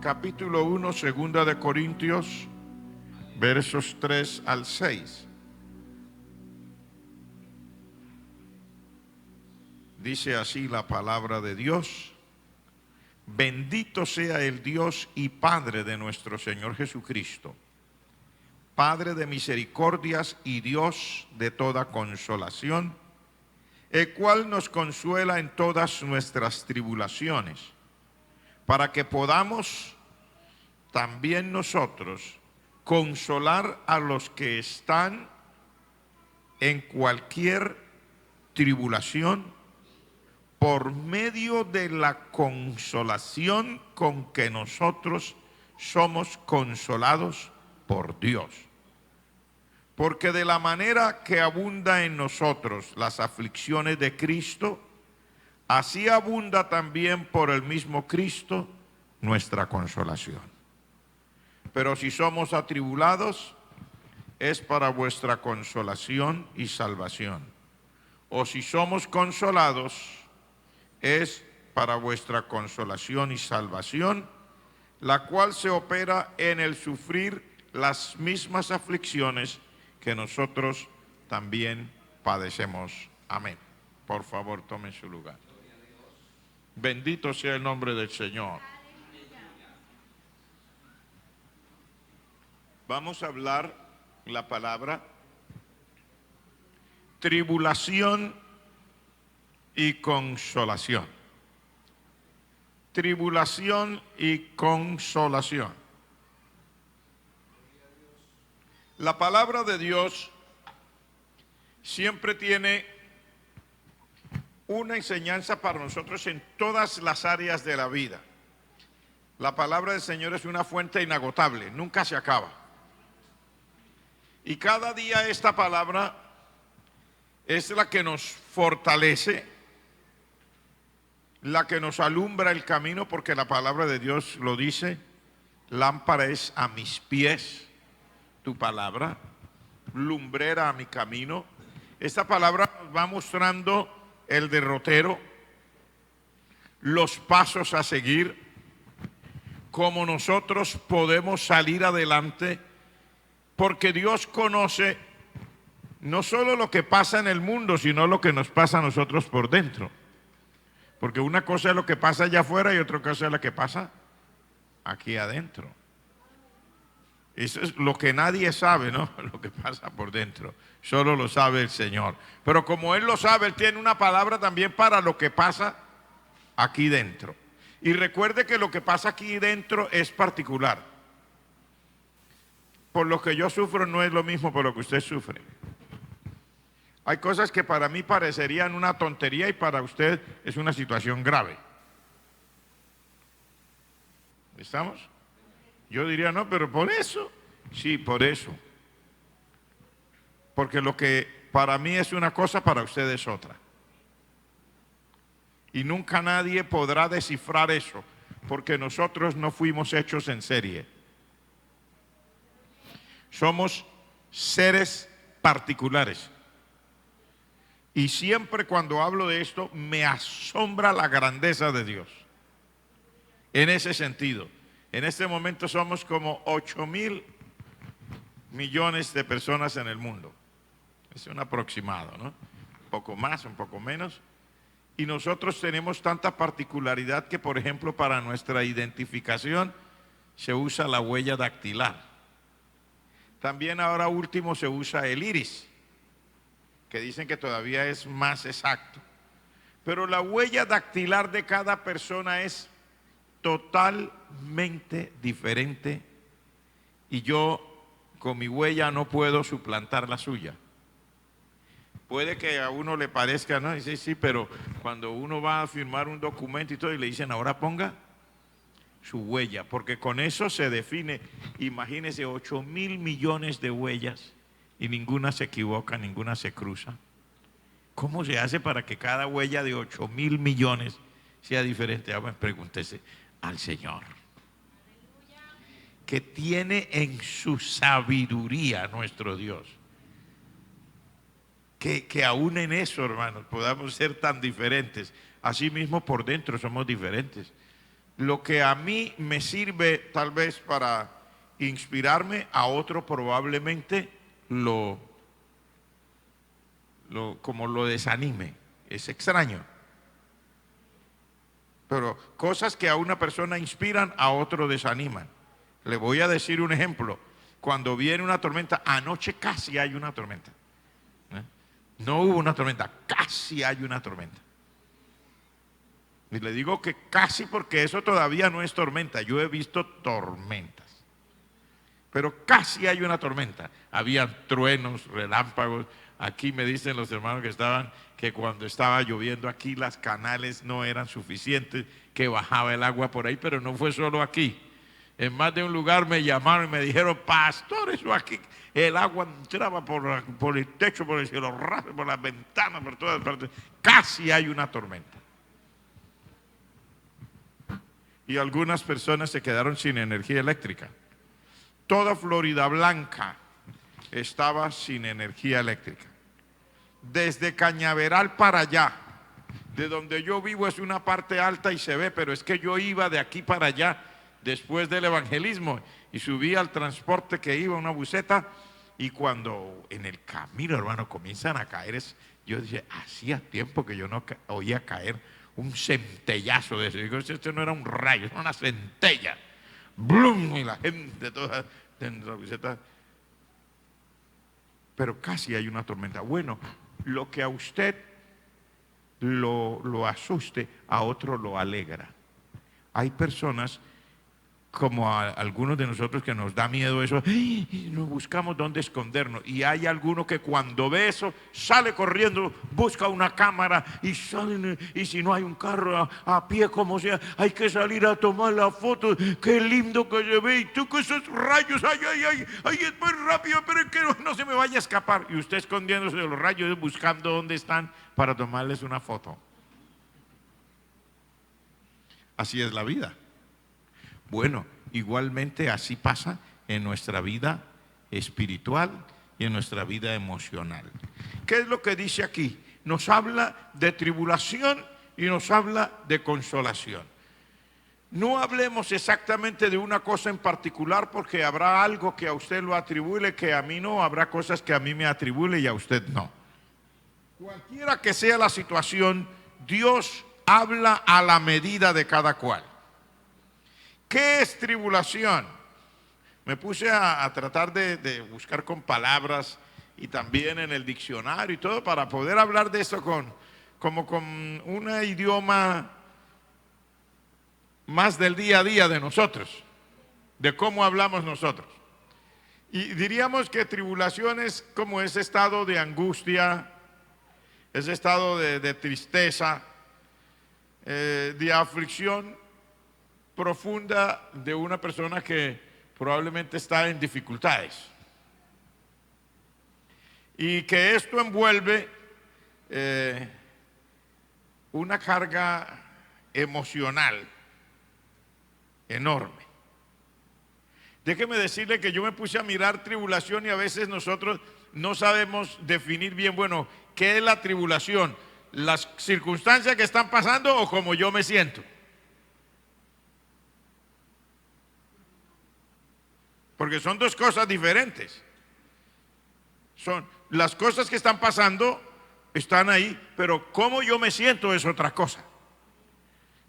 capítulo 1, segunda de Corintios, versos 3 al 6. Dice así la palabra de Dios: bendito sea el Dios y Padre de nuestro Señor Jesucristo, Padre de misericordias y Dios de toda consolación, el cual nos consuela en todas nuestras tribulaciones, para que podamos también nosotros consolar a los que están en cualquier tribulación, por medio de la consolación con que nosotros somos consolados por Dios. Porque de la manera que abunda en nosotros las aflicciones de Cristo, así abunda también por el mismo Cristo nuestra consolación. Pero si somos atribulados, es para vuestra consolación y salvación. O si somos consolados, es para vuestra consolación y salvación, la cual se opera en el sufrir las mismas aflicciones que nosotros también padecemos. Amén. Por favor, tomen su lugar. Bendito sea el nombre del Señor. Vamos a hablar la palabra tribulación y consolación. Tribulación y consolación. La palabra de Dios siempre tiene una enseñanza para nosotros en todas las áreas de la vida. La palabra del Señor es una fuente inagotable, nunca se acaba. Y cada día esta palabra es la que nos fortalece, la que nos alumbra el camino, porque la palabra de Dios lo dice: lámpara es a mis pies tu palabra, lumbrera a mi camino. Esta palabra nos va mostrando el derrotero, los pasos a seguir, cómo nosotros podemos salir adelante, porque Dios conoce no solo lo que pasa en el mundo, sino lo que nos pasa a nosotros por dentro. Porque una cosa es lo que pasa allá afuera y otra cosa es lo que pasa aquí adentro. Eso es lo que nadie sabe, ¿no? Lo que pasa por dentro. Solo lo sabe el Señor. Pero como Él lo sabe, Él tiene una palabra también para lo que pasa aquí dentro. Y recuerde que lo que pasa aquí dentro es particular. Por lo que yo sufro no es lo mismo por lo que usted sufre. Hay cosas que para mí parecerían una tontería y para usted es una situación grave. ¿Estamos? Yo diría, no, pero por eso. Sí, por eso. Porque lo que para mí es una cosa, para usted es otra. Y nunca nadie podrá descifrar eso, porque nosotros no fuimos hechos en serie. Somos seres particulares. Y siempre cuando hablo de esto, me asombra la grandeza de Dios. En ese sentido, en este momento somos como 8.000 millones de personas en el mundo. Es un aproximado, ¿no? Un poco más, un poco menos. Y nosotros tenemos tanta particularidad que, por ejemplo, para nuestra identificación se usa la huella dactilar. También ahora último se usa el iris, que dicen que todavía es más exacto. Pero la huella dactilar de cada persona es totalmente diferente y yo con mi huella no puedo suplantar la suya. Puede que a uno le parezca, no, sí, sí, pero cuando uno va a firmar un documento y todo y le dicen ahora ponga su huella, porque con eso se define, imagínese 8.000 millones de huellas y ninguna se equivoca, ninguna se cruza. ¿Cómo se hace para que cada huella de 8.000 millones sea diferente? Ahora pregúntese al Señor, que tiene en su sabiduría nuestro Dios, que aún en eso, hermanos, podamos ser tan diferentes. Así mismo por dentro somos diferentes. Lo que a mí me sirve tal vez para inspirarme, a otro probablemente como lo desanime. Es extraño. Pero cosas que a una persona inspiran, a otro desaniman. Le voy a decir un ejemplo. Cuando viene una tormenta, anoche casi hay una tormenta. No hubo una tormenta, casi hay una tormenta. Y le digo que casi porque eso todavía no es tormenta. Yo he visto tormentas. Pero casi hay una tormenta. Había truenos, relámpagos. Aquí me dicen los hermanos que estaban que cuando estaba lloviendo aquí las canales no eran suficientes, que bajaba el agua por ahí, pero no fue solo aquí. En más de un lugar me llamaron y me dijeron, pastor, eso aquí, el agua entraba por el techo, por el cielo raso, por las ventanas, por todas partes. Casi hay una tormenta. Y algunas personas se quedaron sin energía eléctrica. Toda Florida Blanca estaba sin energía eléctrica. Desde Cañaveral para allá, de donde yo vivo es una parte alta y se ve, pero es que yo iba de aquí para allá después del evangelismo y subí al transporte que iba, una buseta, y cuando en el camino, hermano, comienzan a caer, yo dije, hacía tiempo que yo no oía caer un centellazo de eso. Digo, esto no era un rayo, era una centella. ¡Blum! Y la gente toda en la buseta. Pero casi hay una tormenta. Bueno, lo que a usted lo asuste, a otro lo alegra. Hay personas como a algunos de nosotros que nos da miedo eso, y nos buscamos dónde escondernos. Y hay alguno que cuando ve eso, sale corriendo, busca una cámara y sale, y si no hay un carro a pie, como sea, hay que salir a tomar la foto. Qué lindo que se ve, y tú con esos rayos, ay, es muy rápido, pero es que no se me vaya a escapar. Y usted escondiéndose de los rayos, buscando dónde están para tomarles una foto. Así es la vida. Bueno, igualmente así pasa en nuestra vida espiritual y en nuestra vida emocional. ¿Qué es lo que dice aquí? Nos habla de tribulación y nos habla de consolación. No hablemos exactamente de una cosa en particular, porque habrá algo que a usted lo atribuye que a mí no, habrá cosas que a mí me atribuye y a usted no. Cualquiera que sea la situación, Dios habla a la medida de cada cual. ¿Qué es tribulación? Me puse a tratar de buscar con palabras y también en el diccionario y todo para poder hablar de esto como con un idioma más del día a día de nosotros, de cómo hablamos nosotros. Y diríamos que tribulación es como ese estado de angustia, ese estado de tristeza, de aflicción profunda de una persona que probablemente está en dificultades. Y que esto envuelve una carga emocional enorme. Déjeme decirle que yo me puse a mirar tribulación y a veces nosotros no sabemos definir bien, bueno, ¿qué es la tribulación? ¿Las circunstancias que están pasando o cómo yo me siento? Porque son dos cosas diferentes. Son las cosas que están pasando, están ahí, pero cómo yo me siento es otra cosa.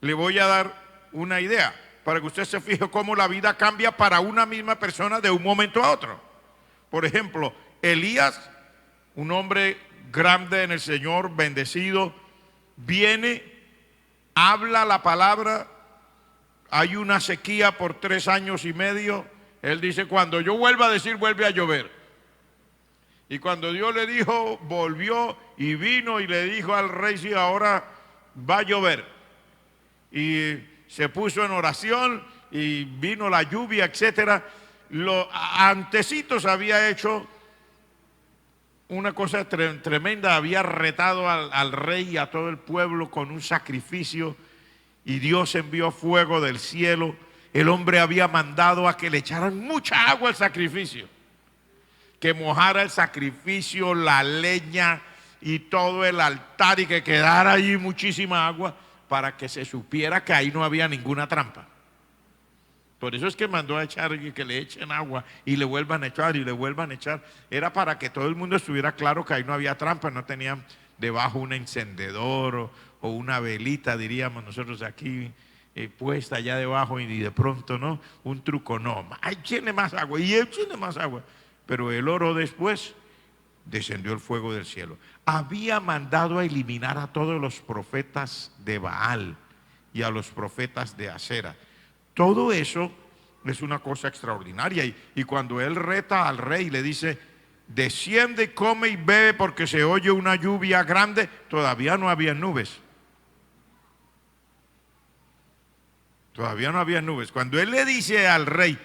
Le voy a dar una idea para que usted se fije cómo la vida cambia para una misma persona de un momento a otro. Por ejemplo, Elías, un hombre grande en el Señor, bendecido, viene, habla la palabra, hay una sequía por 3 años y medio. Él dice, cuando yo vuelva a decir, vuelve a llover. Y cuando Dios le dijo, volvió y vino y le dijo al rey, sí, ahora va a llover. Y se puso en oración y vino la lluvia, etcétera. Antecitos había hecho una cosa tremenda, había retado al rey y a todo el pueblo con un sacrificio y Dios envió fuego del cielo. El hombre había mandado a que le echaran mucha agua al sacrificio, que mojara el sacrificio, la leña y todo el altar y que quedara allí muchísima agua. para que se supiera que ahí no había ninguna trampa. Por eso es que mandó a echar y que le echen agua y le vuelvan a echar y le vuelvan a echar. Era para que todo el mundo estuviera claro que ahí no había trampa, no tenían debajo un encendedor o una velita, diríamos nosotros aquí, puesta allá debajo y de pronto, ¿no? Un truco, no. Ay, échenle más agua y échenle más agua. Pero él oró después, descendió el fuego del cielo. Había mandado a eliminar a todos los profetas de Baal y a los profetas de Acera. Todo eso es una cosa extraordinaria. Y cuando él reta al rey, le dice: desciende, come y bebe porque se oye una lluvia grande. Todavía no había nubes. Todavía no había nubes. Cuando él le dice al rey: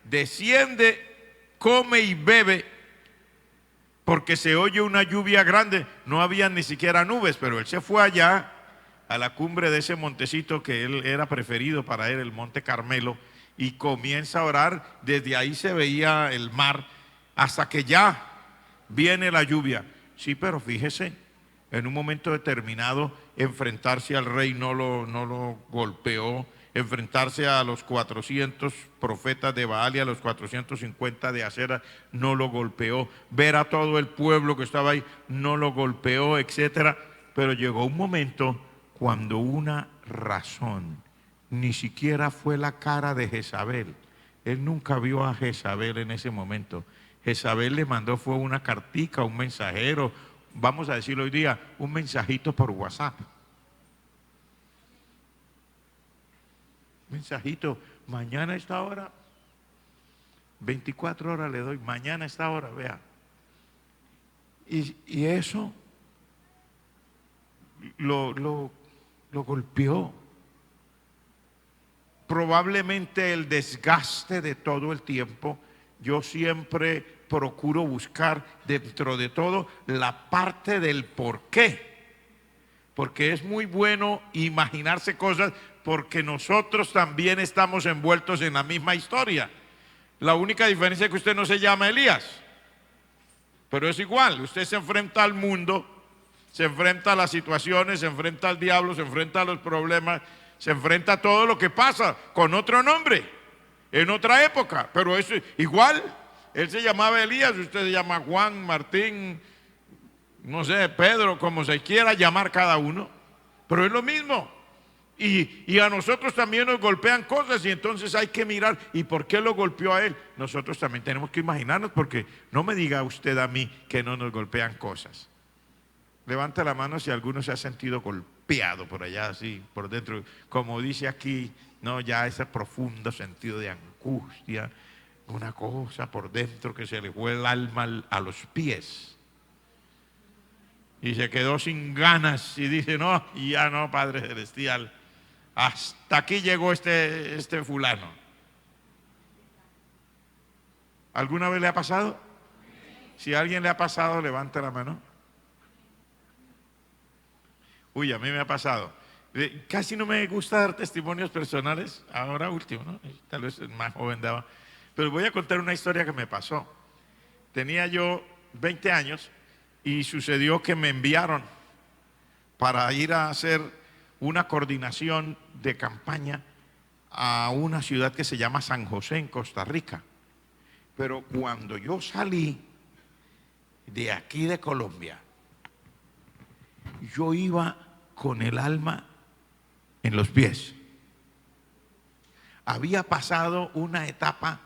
desciende, come y bebe porque se oye una lluvia grande, no había ni siquiera nubes, pero él se fue allá a la cumbre de ese montecito que él era preferido para él, el Monte Carmelo, y comienza a orar. Desde ahí se veía el mar hasta que ya viene la lluvia. Sí, pero fíjese, en un momento determinado enfrentarse al rey no lo golpeó, enfrentarse a los 400 profetas de Baal y a los 450 de Acera no lo golpeó, ver a todo el pueblo que estaba ahí no lo golpeó, etcétera. Pero llegó un momento cuando una razón, ni siquiera fue la cara de Jezabel. Él nunca vio a Jezabel en ese momento. Jezabel le mandó fue una cartica, un mensajero, vamos a decirlo hoy día, un mensajito por WhatsApp. Mensajito, mañana a esta hora, 24 horas le doy, mañana a esta hora, vea. Y eso lo golpeó. Probablemente el desgaste de todo el tiempo. Yo siempre procuro buscar dentro de todo la parte del por qué, porque es muy bueno imaginarse cosas, porque nosotros también estamos envueltos en la misma historia. La única diferencia es que usted no se llama Elías, pero es igual. Usted se enfrenta al mundo, se enfrenta a las situaciones, se enfrenta al diablo, se enfrenta a los problemas, se enfrenta a todo lo que pasa con otro nombre, en otra época, pero es igual. Él se llamaba Elías, usted se llama Juan, Martín, no sé, Pedro, como se quiera llamar cada uno, pero es lo mismo. Y a nosotros también nos golpean cosas, y entonces hay que mirar, ¿y por qué lo golpeó a él? Nosotros también tenemos que imaginarnos, porque no me diga usted a mí que no nos golpean cosas. Levanta la mano si alguno se ha sentido golpeado por allá, así, por dentro, como dice aquí, no, ya ese profundo sentido de angustia, una cosa por dentro que se le fue el alma a los pies. Y se quedó sin ganas y dice: no, ya no, Padre Celestial, hasta aquí llegó este fulano. ¿Alguna vez le ha pasado? Si a alguien le ha pasado, levanta la mano. Uy, a mí me ha pasado. Casi no me gusta dar testimonios personales, ahora último, ¿no? Tal vez el más joven daba. Pero voy a contar una historia que me pasó. Tenía yo 20 años y sucedió que me enviaron para ir a hacer una coordinación de campaña a una ciudad que se llama San José, en Costa Rica. Pero cuando yo salí de aquí de Colombia, yo iba con el alma en los pies. Había pasado una etapa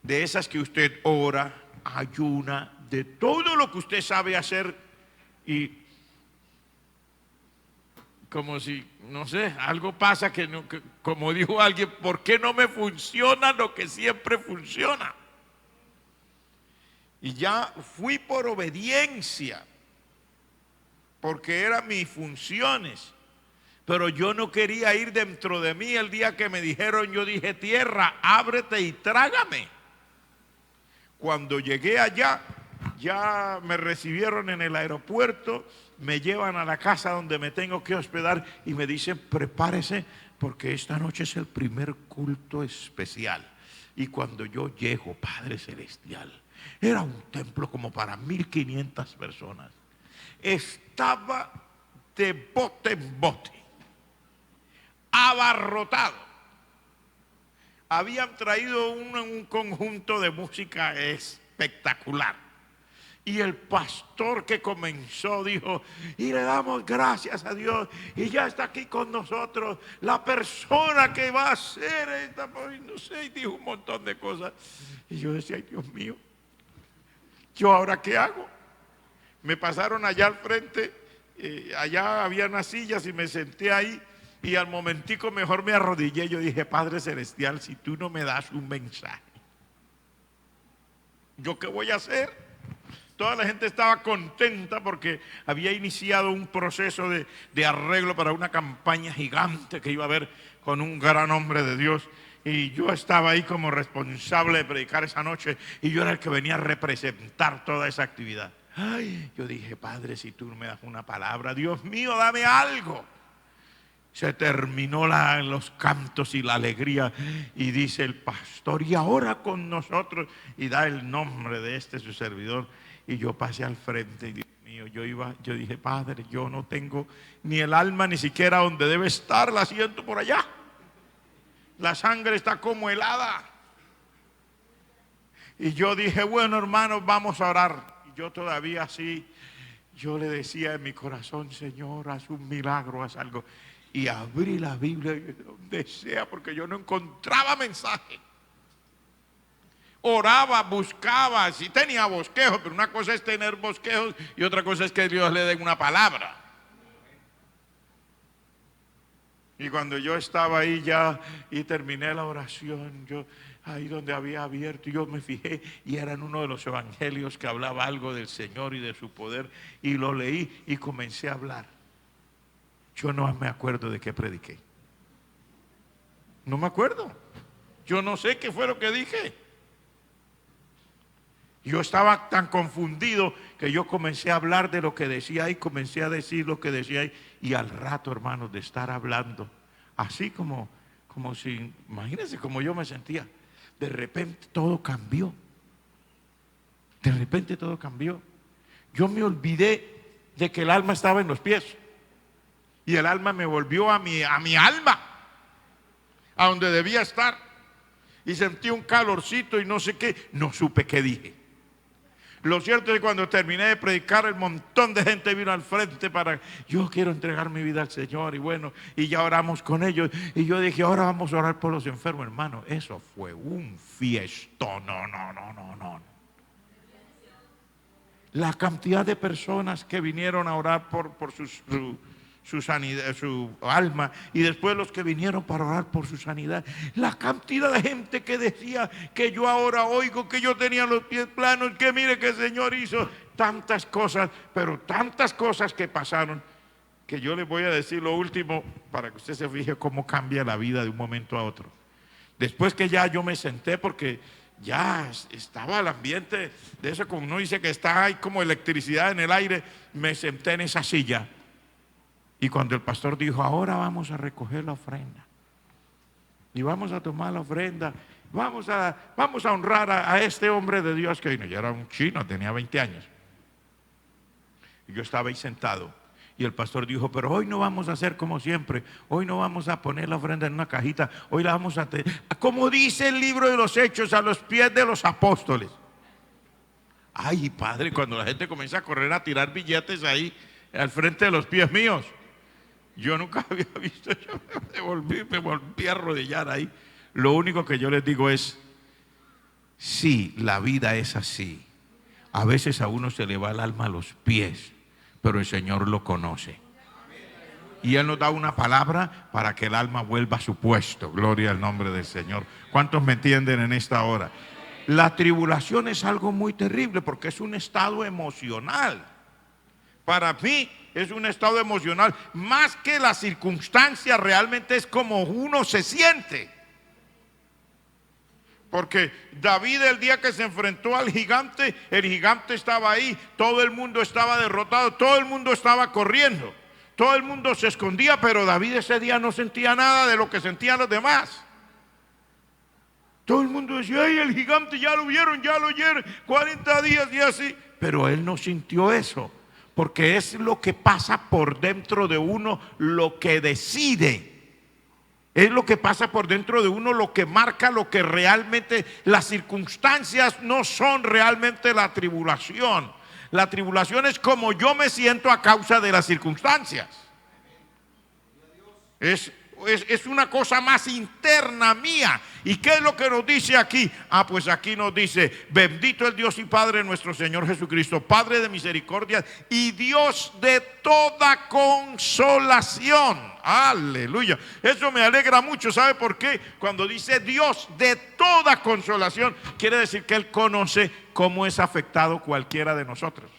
de esas que usted ora, ayuna, de todo lo que usted sabe hacer, y como si, no sé, algo pasa que como dijo alguien, ¿por qué no me funciona lo que siempre funciona? Y ya fui por obediencia, porque eran mis funciones, pero yo no quería ir dentro de mí. El día que me dijeron, yo dije: tierra, ábrete y trágame. Cuando llegué allá, ya me recibieron en el aeropuerto, me llevan a la casa donde me tengo que hospedar y me dicen: prepárese porque esta noche es el primer culto especial. Y cuando yo llego, Padre Celestial, era un templo como para 1500 personas. Estaba de bote en bote. abarrotado. Habían traído un conjunto de música espectacular. Y el pastor que comenzó dijo, y le damos gracias a Dios, y ya está aquí con nosotros la persona que va a hacer esta, no sé, y dijo un montón de cosas. Y yo decía, ay Dios mío, ¿yo ahora qué hago? Me pasaron allá al frente, allá había unas sillas y me senté ahí. Y al momentico mejor me arrodillé. Yo dije, Padre Celestial, si tú no me das un mensaje, ¿yo qué voy a hacer? Toda la gente estaba contenta porque había iniciado un proceso de arreglo para una campaña gigante que iba a haber con un gran hombre de Dios. Y yo estaba ahí como responsable de predicar esa noche. Y yo era el que venía a representar toda esa actividad. Ay, yo dije, Padre, si tú no me das una palabra, Dios mío, dame algo. Se terminó los cantos y la alegría y dice el pastor, y ahora con nosotros, y da el nombre de su servidor. Y yo pasé al frente y Dios mío, yo dije, Padre, yo no tengo ni el alma ni siquiera donde debe estar, la siento por allá. La sangre está como helada. Y yo dije, bueno, hermanos, vamos a orar. Y yo todavía así, yo le decía en mi corazón, Señor, haz un milagro, haz algo. Y abrí la Biblia donde sea, porque yo no encontraba mensaje. Oraba, buscaba, sí tenía bosquejos, pero una cosa es tener bosquejos y otra cosa es que Dios le dé una palabra. Y cuando yo estaba ahí ya y terminé la oración, yo ahí donde había abierto, yo me fijé y era en uno de los evangelios que hablaba algo del Señor y de su poder, y lo leí y comencé a hablar. Yo no me acuerdo de qué prediqué. No me acuerdo. Yo no sé qué fue lo que dije. Yo estaba tan confundido que yo comencé a hablar de lo que decía y comencé a decir lo que decía ahí. Y al rato, hermanos, de estar hablando, así como si, imagínense cómo yo me sentía. De repente todo cambió. De repente todo cambió. Yo me olvidé de que el alma estaba en los pies. Y el alma me volvió a mi alma, a donde debía estar. Y sentí un calorcito y no sé qué, no supe qué dije. Lo cierto es que cuando terminé de predicar, el montón de gente vino al frente para, yo quiero entregar mi vida al Señor. Y bueno, y ya oramos con ellos. Y yo dije, ahora vamos a orar por los enfermos, hermano. Eso fue un fiestón, no. La cantidad de personas que vinieron a orar por su sanidad, su alma, y después los que vinieron para orar por su sanidad, la cantidad de gente que decía que yo ahora oigo que yo tenía los pies planos, que mire que el Señor hizo tantas cosas, pero tantas cosas que pasaron, que yo les voy a decir lo último para que usted se fije cómo cambia la vida de un momento a otro. Después que ya yo me senté, porque ya estaba el ambiente de eso, como uno dice que está ahí como electricidad en el aire, me senté en esa silla. Y cuando el pastor dijo, ahora vamos a recoger la ofrenda y vamos a tomar la ofrenda, vamos a honrar a este hombre de Dios que vino. Yo era un chino, tenía 20 años. Y yo estaba ahí sentado y el pastor dijo, pero hoy no vamos a hacer como siempre, hoy no vamos a poner la ofrenda en una cajita, hoy la vamos a tener, como dice el libro de los Hechos, a los pies de los apóstoles. Ay, Padre, cuando la gente comienza a correr a tirar billetes ahí al frente de los pies míos. Yo nunca había visto, yo me volví a arrodillar ahí. Lo único que yo les digo es, sí, la vida es así. A veces a uno se le va el alma a los pies, pero el Señor lo conoce. Y Él nos da una palabra para que el alma vuelva a su puesto. Gloria al nombre del Señor. ¿Cuántos me entienden en esta hora? La tribulación es algo muy terrible porque es un estado emocional. Para mí es un estado emocional, más que la circunstancia, realmente es como uno se siente. Porque David, el día que se enfrentó al gigante, el gigante estaba ahí, todo el mundo estaba derrotado, todo el mundo estaba corriendo, todo el mundo se escondía, pero David ese día no sentía nada de lo que sentían los demás. Todo el mundo decía, ay, el gigante ya lo vieron, ya lo oyeron, 40 días y así, pero él no sintió eso. Porque es lo que pasa por dentro de uno lo que decide. Es lo que pasa por dentro de uno, lo que marca lo que realmente, las circunstancias no son realmente la tribulación. La tribulación es como yo me siento a causa de las circunstancias. Es una cosa más interna mía. ¿Y qué es lo que nos dice aquí? Pues aquí nos dice: bendito el Dios y Padre de nuestro Señor Jesucristo, Padre de misericordia y Dios de toda consolación. Aleluya. Eso me alegra mucho. ¿Sabe por qué? Cuando dice Dios de toda consolación, quiere decir que Él conoce cómo es afectado cualquiera de nosotros.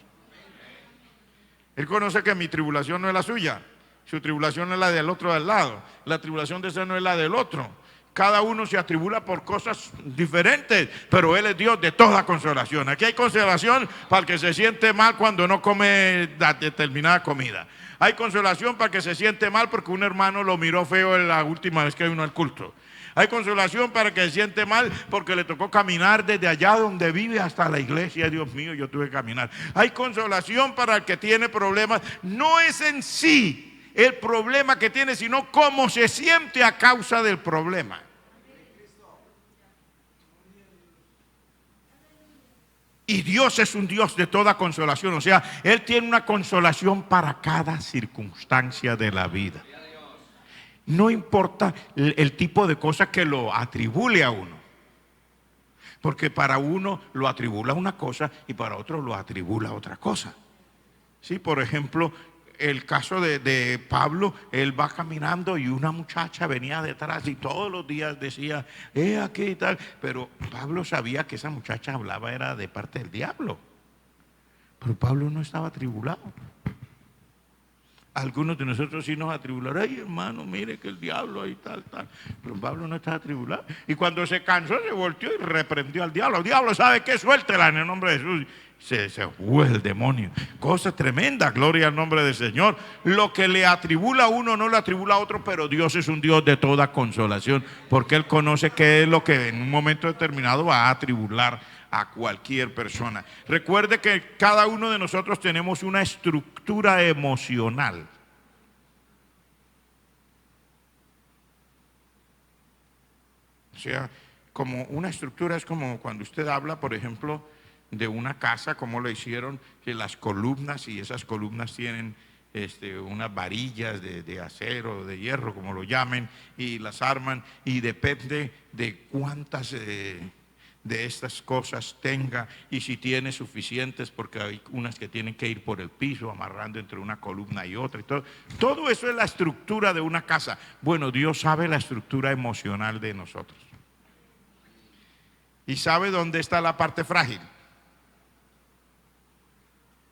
Él conoce que mi tribulación no es la suya. Su tribulación es la del otro al lado. La tribulación de ese no es la del otro. Cada uno se atribula por cosas diferentes, pero Él es Dios de toda consolación. Aquí hay consolación para el que se siente mal cuando no come determinada comida. Hay consolación para el que se siente mal porque un hermano lo miró feo la última vez que vino al culto. Hay consolación para el que se siente mal porque le tocó caminar desde allá donde vive hasta la iglesia. Dios mío, yo tuve que caminar. Hay consolación para el que tiene problemas. No es en sí el problema que tiene, sino cómo se siente a causa del problema. Y Dios es un Dios de toda consolación. O sea, Él tiene una consolación para cada circunstancia de la vida. No importa el tipo de cosas que lo atribule a uno. Porque para uno lo atribula una cosa y para otro lo atribula otra cosa. Sí, por ejemplo, el caso de Pablo, él va caminando y una muchacha venía detrás y todos los días decía, aquí y tal. Pero Pablo sabía que esa muchacha hablaba era de parte del diablo. Pero Pablo no estaba atribulado. Algunos de nosotros sí nos atribularon. Ay, hermano, mire que el diablo ahí tal. Pero Pablo no estaba atribulado. Y cuando se cansó, se volteó y reprendió al diablo. El diablo sabe que suéltela en el nombre de Jesús. Se fue el demonio. Cosa tremenda, gloria al nombre del Señor. Lo que le atribula a uno no le atribula a otro, pero Dios es un Dios de toda consolación, porque Él conoce qué es lo que en un momento determinado va a atribular a cualquier persona. Recuerde que cada uno de nosotros tenemos una estructura emocional. O sea, como una estructura es como cuando usted habla, por ejemplo, de una casa, como lo hicieron, que las columnas, y esas columnas tienen unas varillas de acero, de hierro, como lo llamen, y las arman, y depende de cuántas de estas cosas tenga, y si tiene suficientes, porque hay unas que tienen que ir por el piso, amarrando entre una columna y otra, y todo eso es la estructura de una casa. Bueno, Dios sabe la estructura emocional de nosotros, y sabe dónde está la parte frágil.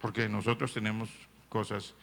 Porque nosotros tenemos cosas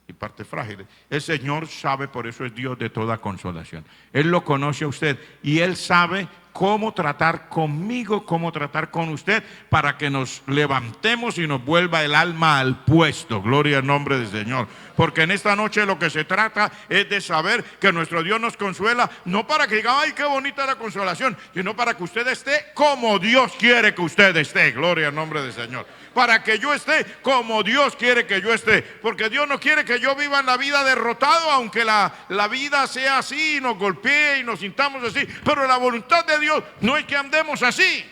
y partes frágiles. El Señor sabe, por eso es Dios de toda consolación. Él lo conoce a usted y Él sabe cómo tratar conmigo, cómo tratar con usted, para que nos levantemos y nos vuelva el alma al puesto. Gloria al nombre del Señor. Porque en esta noche lo que se trata es de saber que nuestro Dios nos consuela, no para que diga, ay, qué bonita la consolación, sino para que usted esté como Dios quiere que usted esté. Gloria al nombre del Señor. Para que yo esté como Dios quiere que yo esté. Porque Dios no quiere que yo viva en la vida derrotado, aunque la vida sea así, nos golpee y nos sintamos así. Pero la voluntad de Dios no es que andemos así.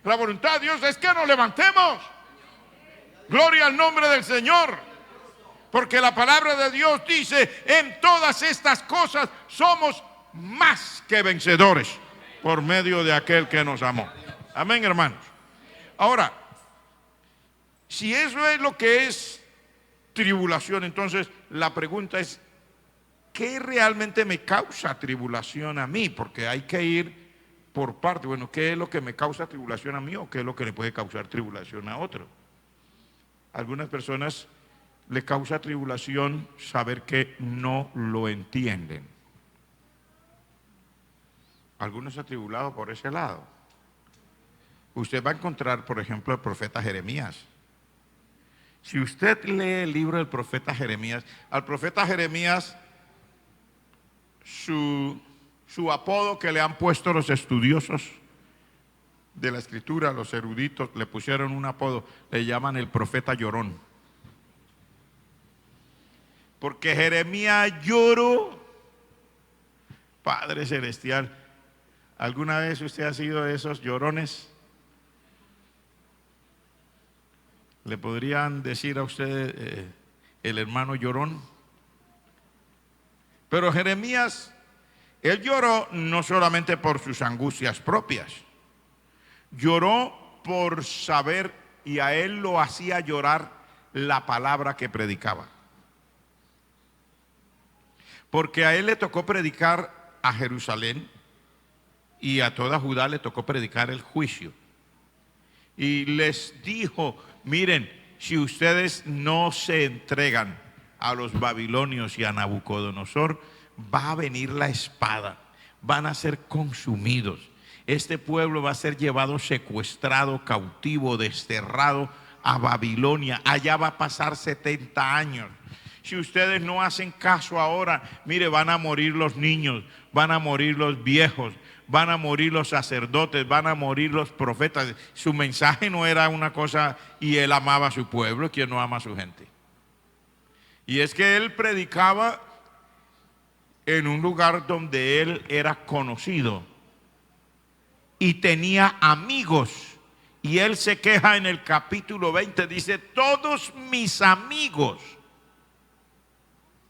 La voluntad de Dios es que nos levantemos. Gloria al nombre del Señor. Porque la palabra de Dios dice, en todas estas cosas somos más que vencedores por medio de aquel que nos amó. Amén, hermanos. Ahora, si eso es lo que es tribulación, entonces la pregunta es, ¿qué realmente me causa tribulación a mí? Porque hay que ir por parte. Bueno, ¿qué es lo que me causa tribulación a mí o qué es lo que le puede causar tribulación a otro? Algunas personas le causa tribulación saber que no lo entienden. Algunos atribulados por ese lado. Usted va a encontrar, por ejemplo, el profeta Jeremías. Si usted lee el libro del profeta Jeremías, al profeta Jeremías, su apodo que le han puesto los estudiosos de la escritura, los eruditos, le pusieron un apodo, le llaman el profeta llorón. Porque Jeremías lloró Padre Celestial, ¿alguna vez usted ha sido de esos llorones? ¿Le podrían decir a usted el hermano llorón? Pero Jeremías, él lloró no solamente por sus angustias propias, lloró por saber, y a él lo hacía llorar la palabra que predicaba. Porque a él le tocó predicar a Jerusalén y a toda Judá le tocó predicar el juicio. Y les dijo, miren, si ustedes no se entregan a los babilonios y a Nabucodonosor, va a venir la espada, van a ser consumidos. Este pueblo va a ser llevado secuestrado, cautivo, desterrado a Babilonia. Allá va a pasar 70 años. Si ustedes no hacen caso ahora, mire, van a morir los niños, van a morir los viejos, van a morir los sacerdotes, van a morir los profetas. Su mensaje no era una cosa, y él amaba a su pueblo. ¿Quién no ama a su gente? Y es que él predicaba en un lugar donde él era conocido y tenía amigos. Y él se queja en el capítulo 20, dice, todos mis amigos,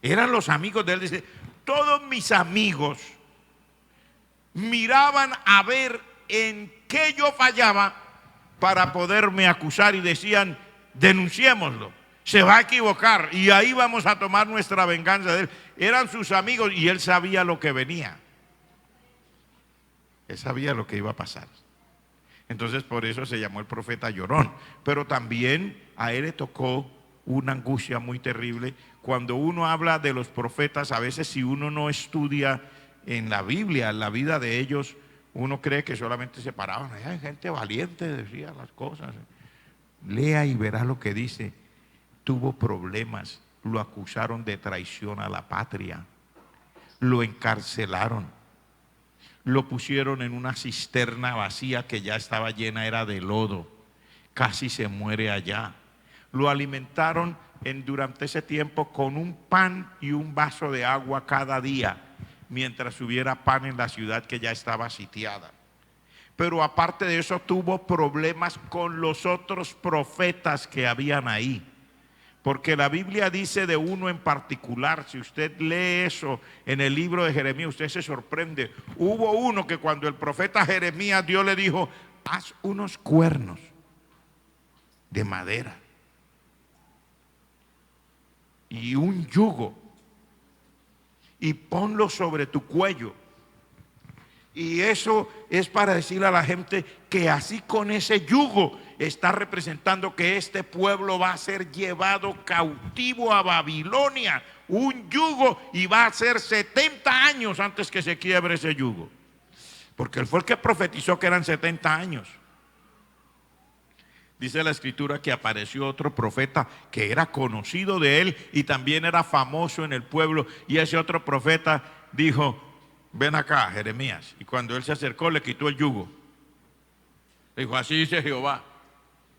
eran los amigos de él, dice, todos mis amigos miraban a ver en qué yo fallaba para poderme acusar y decían, denunciémoslo, se va a equivocar y ahí vamos a tomar nuestra venganza de él. Eran sus amigos y él sabía lo que venía. Él sabía lo que iba a pasar. Entonces por eso se llamó el profeta llorón. Pero también a él le tocó una angustia muy terrible. Cuando uno habla de los profetas, a veces si uno no estudia en la Biblia, en la vida de ellos, uno cree que solamente se paraban. Hay gente valiente, decía las cosas. Lea y verá lo que dice. Tuvo problemas, lo acusaron de traición a la patria, lo encarcelaron, lo pusieron en una cisterna vacía que ya estaba llena, era de lodo, casi se muere allá. Lo alimentaron durante ese tiempo con un pan y un vaso de agua cada día, mientras hubiera pan en la ciudad que ya estaba sitiada. Pero aparte de eso tuvo problemas con los otros profetas que habían ahí. Porque la Biblia dice de uno en particular, si usted lee eso en el libro de Jeremías, usted se sorprende. Hubo uno que cuando el profeta Jeremías, Dios le dijo, haz unos cuernos de madera y un yugo y ponlo sobre tu cuello. Y eso es para decirle a la gente que así con ese yugo está representando que este pueblo va a ser llevado cautivo a Babilonia. Un yugo, y va a ser 70 años antes que se quiebre ese yugo. Porque él fue el que profetizó que eran 70 años. Dice la escritura que apareció otro profeta que era conocido de él y también era famoso en el pueblo. Y ese otro profeta dijo, ven acá, Jeremías. Y cuando él se acercó, le quitó el yugo. Dijo, así dice Jehová,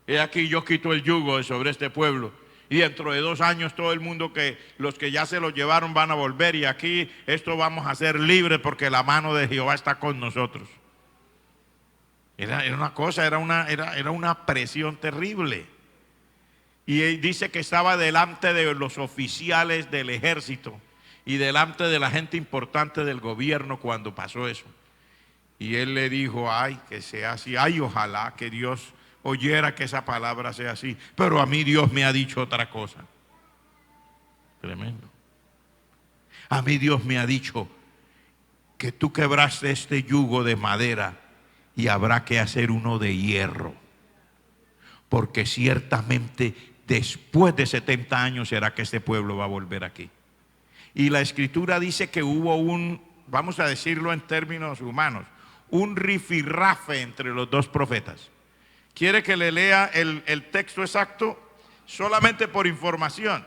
he aquí yo quito el yugo de sobre este pueblo. Y dentro de 2 años todo el mundo, los que ya se lo llevaron van a volver. Y aquí esto vamos a ser libres porque la mano de Jehová está con nosotros. Era una cosa, era una presión terrible. Y él dice que estaba delante de los oficiales del ejército y delante de la gente importante del gobierno cuando pasó eso. Y él le dijo, ay, que sea así, ay, ojalá que Dios oyera que esa palabra sea así, pero a mí Dios me ha dicho otra cosa. Tremendo. A mí Dios me ha dicho que tú quebraste este yugo de madera y habrá que hacer uno de hierro, porque ciertamente después de 70 años será que este pueblo va a volver aquí. Y la escritura dice que hubo vamos a decirlo en términos humanos, un rifirrafe entre los dos profetas. ¿Quiere que le lea el texto exacto? Solamente por información.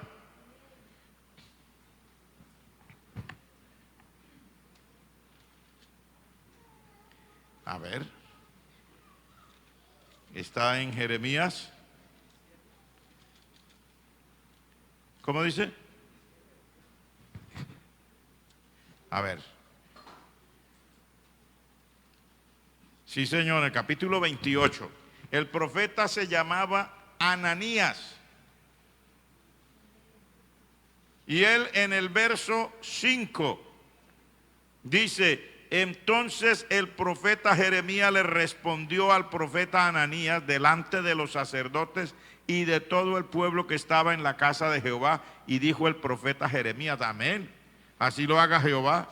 A ver. Está en Jeremías. ¿Cómo dice? A ver. Sí, señor, en el capítulo 28. El profeta se llamaba Ananías. Y él en el verso 5 dice: entonces el profeta Jeremías le respondió al profeta Ananías delante de los sacerdotes y de todo el pueblo que estaba en la casa de Jehová. Y dijo el profeta Jeremías: amén, así lo haga Jehová,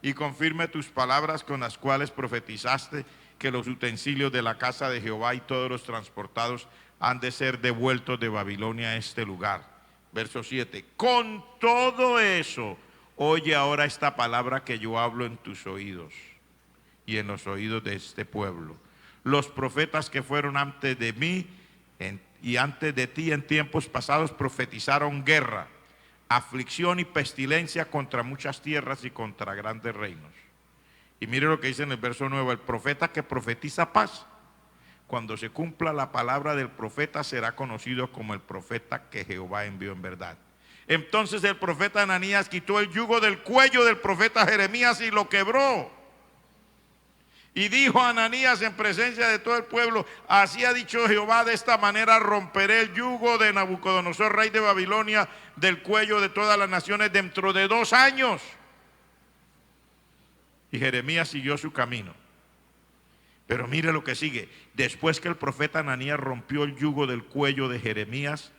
y confirme tus palabras con las cuales profetizaste, que los utensilios de la casa de Jehová y todos los transportados han de ser devueltos de Babilonia a este lugar. Verso 7, con todo eso, oye ahora esta palabra que yo hablo en tus oídos y en los oídos de este pueblo. Los profetas que fueron antes de mí y antes de ti en tiempos pasados profetizaron guerra, aflicción y pestilencia contra muchas tierras y contra grandes reinos. Y mire lo que dice en el verso 9, el profeta que profetiza paz, cuando se cumpla la palabra del profeta, será conocido como el profeta que Jehová envió en verdad. Entonces el profeta Ananías quitó el yugo del cuello del profeta Jeremías y lo quebró. Y dijo Ananías en presencia de todo el pueblo: así ha dicho Jehová, de esta manera romperé el yugo de Nabucodonosor, rey de Babilonia, del cuello de todas las naciones dentro de 2 años. Y Jeremías siguió su camino. Pero mire lo que sigue. Después que el profeta Ananías rompió el yugo del cuello de Jeremías,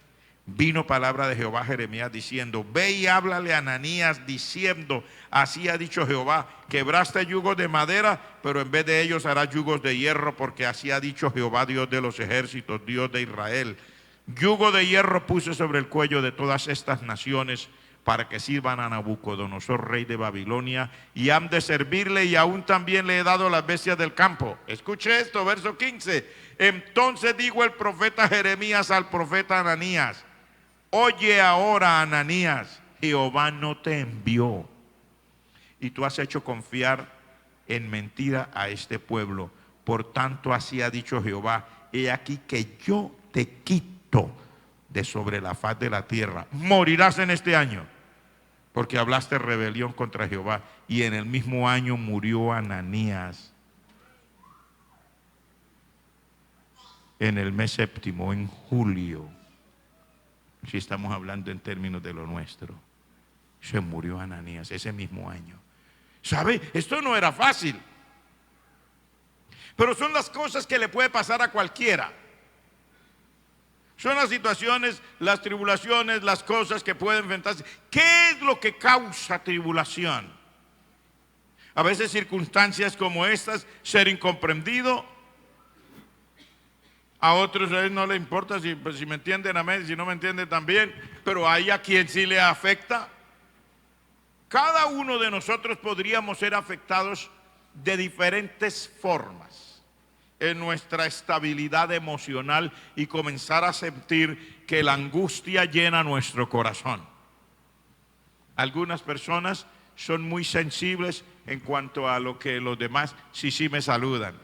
vino palabra de Jehová a Jeremías diciendo: ve y háblale a Ananías diciendo: así ha dicho Jehová, quebraste yugos de madera, pero en vez de ellos harás yugos de hierro, porque así ha dicho Jehová, Dios de los ejércitos, Dios de Israel. Yugo de hierro puse sobre el cuello de todas estas naciones, para que sirvan a Nabucodonosor, rey de Babilonia, y han de servirle, y aún también le he dado las bestias del campo. Escuche esto, verso 15. Entonces dijo el profeta Jeremías al profeta Ananías: oye ahora, Ananías, Jehová no te envió, y tú has hecho confiar en mentira a este pueblo. Por tanto, así ha dicho Jehová: he aquí que yo te quito de sobre la faz de la tierra. Morirás en este año, porque hablaste rebelión contra Jehová. Y en el mismo año murió Ananías, en el mes séptimo, en julio. Si estamos hablando en términos de lo nuestro, se murió Ananías ese mismo año. ¿Sabe? Esto no era fácil, pero son las cosas que le puede pasar a cualquiera. Son las situaciones, las tribulaciones, las cosas que pueden enfrentarse. ¿Qué es lo que causa tribulación? A veces circunstancias como estas, ser incomprendido. A otros a veces no le importa si me entienden, amén, si no me entienden también, pero hay a quien sí le afecta. Cada uno de nosotros podríamos ser afectados de diferentes formas en nuestra estabilidad emocional y comenzar a sentir que la angustia llena nuestro corazón. Algunas personas son muy sensibles en cuanto a lo que los demás, si me saludan,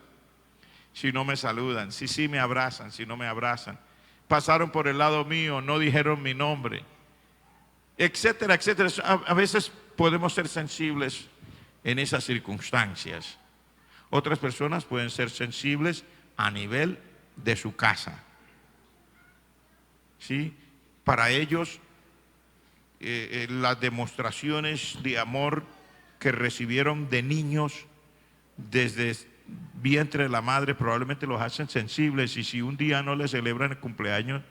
si no me saludan, si me abrazan, si no me abrazan, pasaron por el lado mío, no dijeron mi nombre, etcétera, etcétera. A veces podemos ser sensibles en esas circunstancias. Otras personas pueden ser sensibles a nivel de su casa. ¿Sí? Para ellos, las demostraciones de amor que recibieron de niños desde vientre de la madre probablemente los hacen sensibles, y si un día no les celebran el cumpleaños,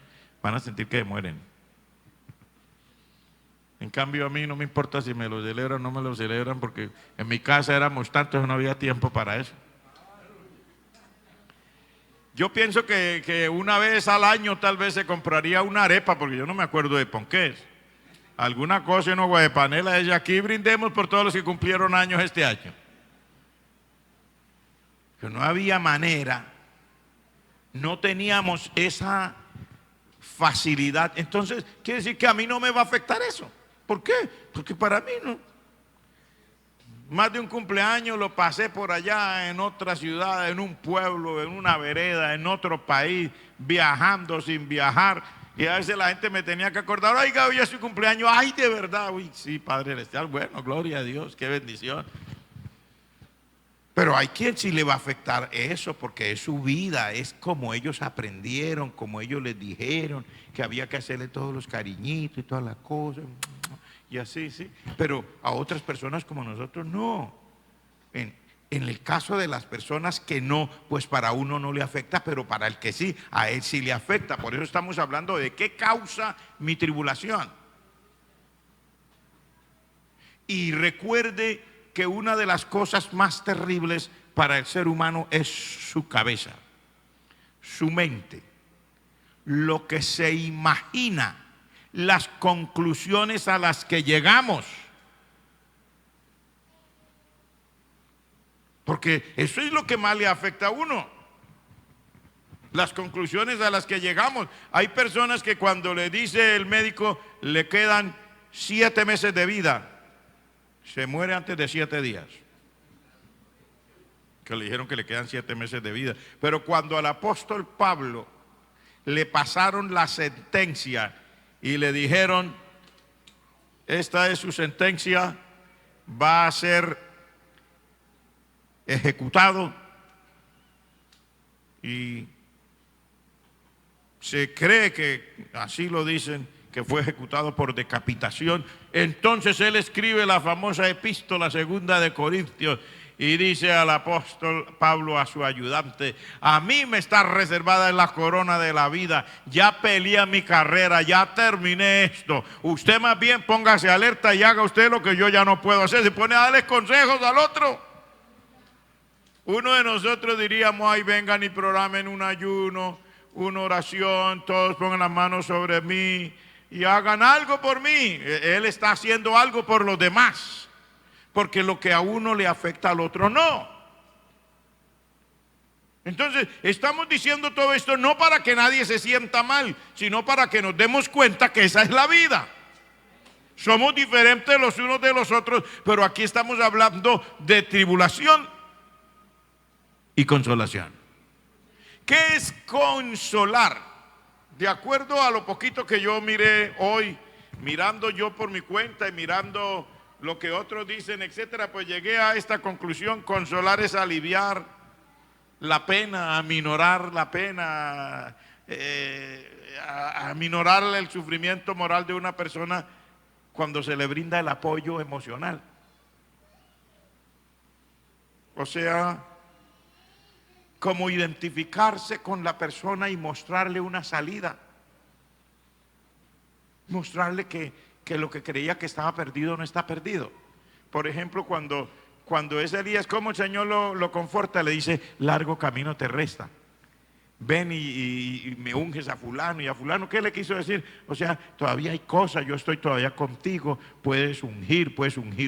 van a sentir que mueren. En cambio, a mí no me importa si me lo celebran o no me lo celebran, porque en mi casa éramos tantos, no había tiempo para eso. Yo pienso que una vez al año tal vez se compraría una arepa, porque yo no me acuerdo de ponqués. Alguna cosa, una guadepanela, ella aquí brindemos por todos los que cumplieron años este año. Que no había manera, no teníamos esa facilidad. Entonces, quiere decir que a mí no me va a afectar eso. ¿Por qué? Porque para mí no. Más de un cumpleaños lo pasé por allá en otra ciudad, en un pueblo, en una vereda, en otro país, viajando sin viajar. Y a veces la gente me tenía que acordar: oiga, hoy es su cumpleaños. Ay, de verdad, uy, sí, Padre Celestial, bueno, gloria a Dios, qué bendición. Pero hay quien sí le va a afectar eso, porque es su vida, es como ellos aprendieron, como ellos les dijeron que había que hacerle todos los cariñitos y todas las cosas, y así, sí. Pero a otras personas como nosotros no. En el caso de las personas que no, pues para uno no le afecta, pero para el que sí, a él sí le afecta. Por eso estamos hablando de qué causa mi tribulación. Y recuerde que una de las cosas más terribles para el ser humano es su cabeza, su mente, lo que se imagina, las conclusiones a las que llegamos. Porque eso es lo que más le afecta a uno, las conclusiones a las que llegamos. Hay personas que cuando le dice el médico le quedan 7 meses de vida, se muere antes de 7 días. Que le dijeron que le quedan 7 meses de vida. Pero cuando al apóstol Pablo le pasaron la sentencia y le dijeron, esta es su sentencia, va a ser ejecutado, y se cree que, así lo dicen, que fue ejecutado por decapitación. Entonces él escribe la famosa epístola 2 de Corintios y dice al apóstol Pablo a su ayudante, a mí me está reservada la corona de la vida, ya peleé mi carrera, ya terminé esto, usted más bien póngase alerta y haga usted lo que yo ya no puedo hacer. Se pone a darle consejos al otro. Uno de nosotros diríamos, ay, vengan y programen un ayuno, una oración, todos pongan las manos sobre mí y hagan algo por mí. Él está haciendo algo por los demás, porque lo que a uno le afecta al otro no. Entonces, estamos diciendo todo esto no para que nadie se sienta mal, sino para que nos demos cuenta que esa es la vida. Somos diferentes los unos de los otros, pero aquí estamos hablando de tribulación y consolación. ¿Qué es consolar? De acuerdo a lo poquito que yo miré hoy, mirando yo por mi cuenta y mirando lo que otros dicen, etcétera, pues llegué a esta conclusión: consolar es aliviar la pena, aminorar la pena, aminorar el sufrimiento moral de una persona cuando se le brinda el apoyo emocional. O sea, como identificarse con la persona y mostrarle una salida. Mostrarle que lo que creía que estaba perdido no está perdido. Por ejemplo, cuando es Elías, como el Señor lo conforta, le dice, largo camino te resta. Ven y me unges a fulano y a fulano. ¿Qué le quiso decir? O sea, todavía hay cosas, yo estoy todavía contigo, puedes ungir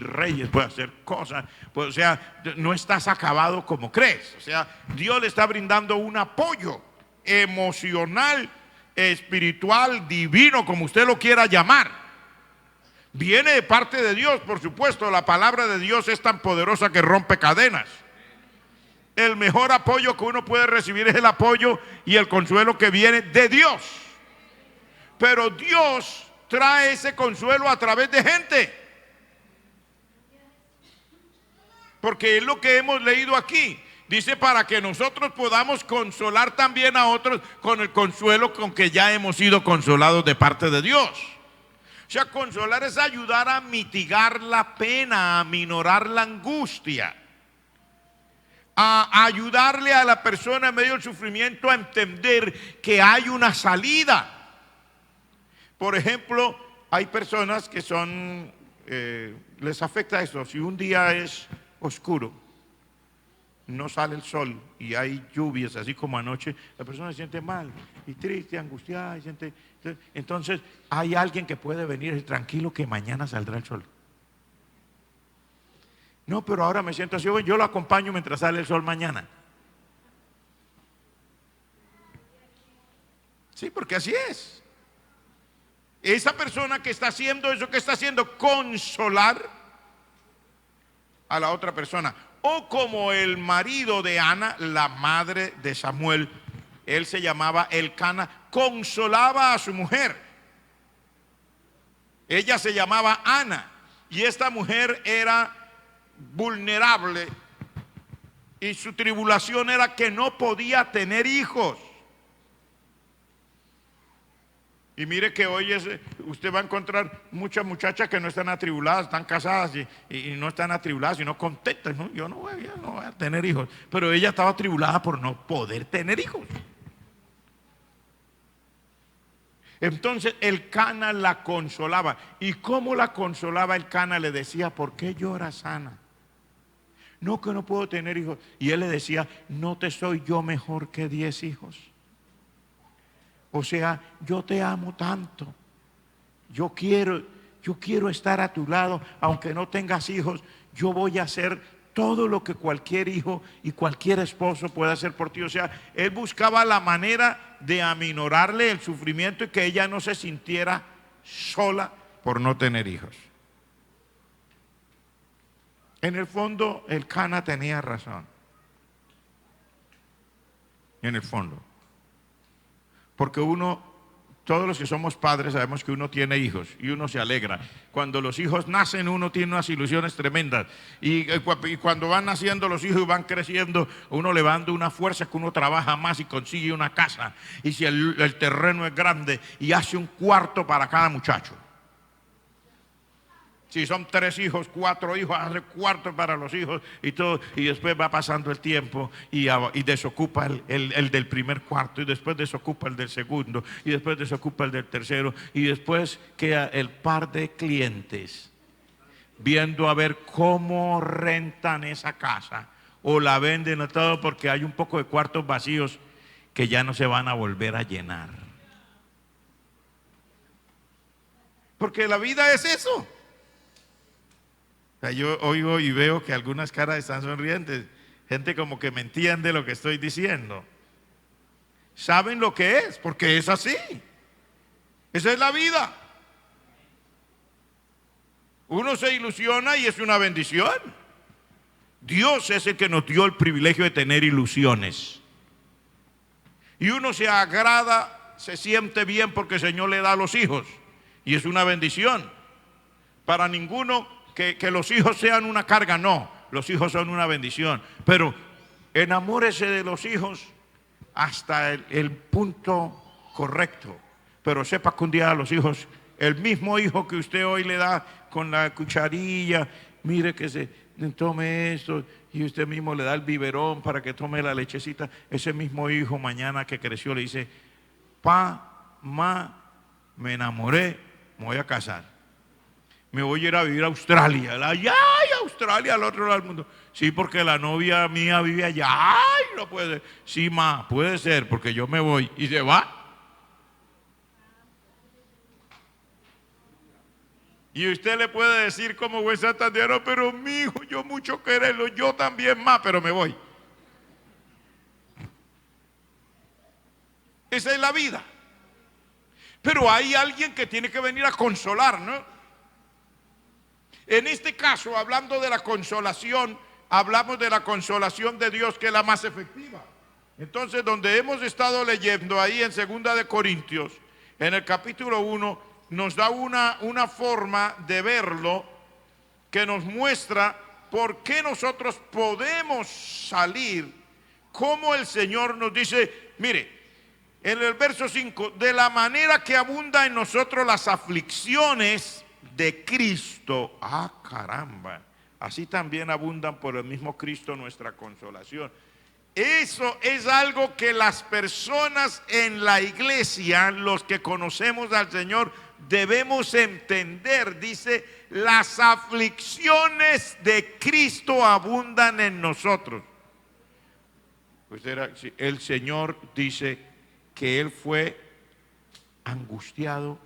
reyes, puedes hacer cosas, pues, o sea, no estás acabado como crees. O sea, Dios le está brindando un apoyo emocional, espiritual, divino, como usted lo quiera llamar. Viene de parte de Dios, por supuesto. La palabra de Dios es tan poderosa que rompe cadenas. El mejor apoyo que uno puede recibir es el apoyo y el consuelo que viene de Dios. Pero Dios trae ese consuelo a través de gente. Porque es lo que hemos leído aquí. Dice, para que nosotros podamos consolar también a otros con el consuelo con que ya hemos sido consolados de parte de Dios. O sea, consolar es ayudar a mitigar la pena, a minorar la angustia, a ayudarle a la persona en medio del sufrimiento a entender que hay una salida. Por ejemplo, hay personas que son, les afecta esto. Si un día es oscuro, no sale el sol y hay lluvias, así como anoche, la persona se siente mal y triste, angustiada, entonces hay alguien que puede venir y decir, tranquilo que mañana saldrá el sol. No, pero ahora me siento así, yo lo acompaño mientras sale el sol mañana. Sí, porque así es. Esa persona que está haciendo eso, que está haciendo, consolar a la otra persona. O como el marido de Ana, la madre de Samuel, él se llamaba Elcana, consolaba a su mujer. Ella se llamaba Ana y esta mujer era vulnerable y su tribulación era que no podía tener hijos. Y mire que hoy usted va a encontrar muchas muchachas que no están atribuladas, están casadas y no están atribuladas, sino contentas. ¿No? Yo no voy a tener hijos. Pero ella estaba atribulada por no poder tener hijos. Entonces el Cana la consolaba. ¿Y cómo la consolaba el Cana? Le decía, ¿por qué lloras, Ana? No, que no puedo tener hijos. Y él le decía, ¿no te soy yo mejor que 10 hijos? O sea, yo te amo tanto. Yo quiero estar a tu lado, aunque no tengas hijos. Yo voy a hacer todo lo que cualquier hijo y cualquier esposo puede hacer por ti. O sea, él buscaba la manera de aminorarle el sufrimiento y que ella no se sintiera sola por no tener hijos. En el fondo, el Cana tenía razón. En el fondo. Porque todos los que somos padres sabemos que uno tiene hijos y uno se alegra. Cuando los hijos nacen uno tiene unas ilusiones tremendas. Y cuando van naciendo los hijos y van creciendo, uno le va dando una fuerza que uno trabaja más y consigue una casa. Y si el terreno es grande y hace un cuarto para cada muchacho. Si son 3 hijos, 4 hijos, hace cuarto para los hijos y todo. Y después va pasando el tiempo y desocupa el del primer cuarto. Y después desocupa el del segundo. Y después desocupa el del tercero. Y después queda el par de clientes viendo a ver cómo rentan esa casa. O la venden a todo porque hay un poco de cuartos vacíos que ya no se van a volver a llenar. Porque la vida es eso. Yo oigo y veo que algunas caras están sonrientes. Gente como que me entiende lo que estoy diciendo. Saben lo que es, porque es así. Esa es la vida. Uno se ilusiona y es una bendición. Dios es el que nos dio el privilegio de tener ilusiones. Y uno se agrada, se siente bien porque el Señor le da a los hijos. Y es una bendición. Para ninguno que los hijos sean una carga, no, los hijos son una bendición, pero enamórese de los hijos hasta el punto correcto, pero sepa que un día a los hijos, el mismo hijo que usted hoy le da con la cucharilla, mire que se tome esto, y usted mismo le da el biberón para que tome la lechecita, ese mismo hijo mañana que creció le dice, pa, ma, me enamoré, me voy a casar. Me voy a ir a vivir a Australia. Allá, Australia, al otro lado del mundo. Sí, porque la novia mía vive allá. Ay, no puede. Sí, ma, puede ser, porque yo me voy. Y se va. Y usted le puede decir como buen santandereano, pero mi hijo, yo mucho quererlo, yo también, ma, pero me voy. Esa es la vida. Pero hay alguien que tiene que venir a consolar, ¿no? En este caso, hablando de la consolación, hablamos de la consolación de Dios, que es la más efectiva. Entonces, donde hemos estado leyendo ahí en 2 de Corintios, en el capítulo 1, nos da una forma de verlo que nos muestra por qué nosotros podemos salir, como el Señor nos dice, mire, en el verso 5, de la manera que abunda en nosotros las aflicciones de Cristo, caramba, así también abundan por el mismo Cristo nuestra consolación. Eso es algo que las personas en la iglesia, los que conocemos al Señor, debemos entender. Dice, las aflicciones de Cristo abundan en nosotros. Pues el Señor dice que Él fue angustiado